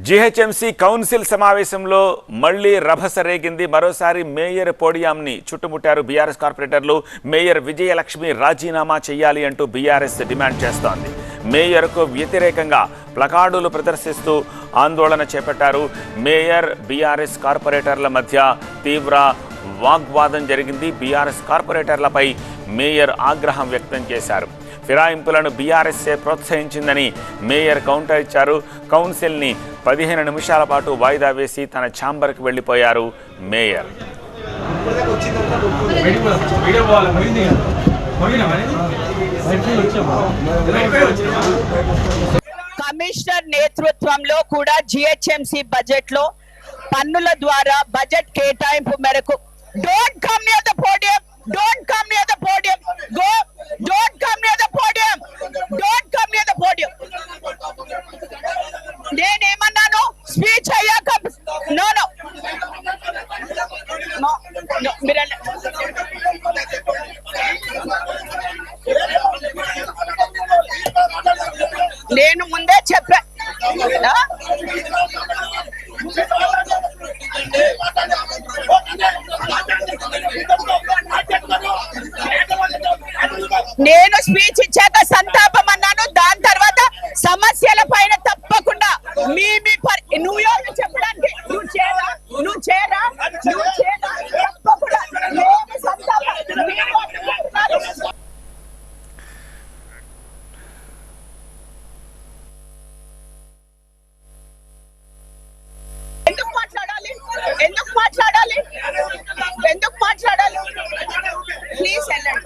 GHMC council సమావేశంలో మళ్లీ రభస రేగింది. మరోసారి మేయర్ పోడియంని చుట్టుముట్టారు బీఆర్ఎస్ కార్పొరేటర్లు. మేయర్ విజయలక్ష్మి రాజీనామా చేయాలి అంటూ బీఆర్ఎస్ డిమాండ్ చేస్తోంది. మేయర్కు వ్యతిరేకంగా ప్లకార్డులు ప్రదర్శిస్తూ ఆందోళన చేపట్టారు. మేయర్ బీఆర్ఎస్ కార్పొరేటర్ల మధ్య తీవ్ర వాగ్వాదం జరిగింది. బీఆర్ఎస్ కార్పొరేటర్లపై మేయర్ ఆగ్రహం వ్యక్తం చేశారు. ఫిరాయింపులను బీఆర్ఎస్ఏ ప్రోత్సహించిందని మేయర్ కౌంటర్ ఇచ్చారు. కౌన్సిల్ని 15 నిమిషాల పాటు వాయిదా వేసి తన ఛాంబర్కి వెళ్లిపోయారు మేయర్. కమిషనర్ నేతృత్వంలో కూడా జిహెచ్ఎంసీ బడ్జెట్ లో పన్నుల ద్వారా బడ్జెట్ కేటాయింపు మేరకు don't come near the podium, don't come near the podium, go, don't come near the podium, don't come near the podium. నేనేమన్నాను స్పీచ్ అయ్యాక నో నో నో మీరు నేను ముందే చెప్పా. నేను స్పీచ్ ఇచ్చాక సంతాపం అన్నాను. దాని తర్వాత సమస్యల పైన తప్పకుండా మీ నువ్వు ఎవరు చెప్పడానికి నువ్వు చేరా తప్పకుండా సంతాపం. ఎందుకు మాట్లాడాలి ప్లీజ్ వెళ్ళండి.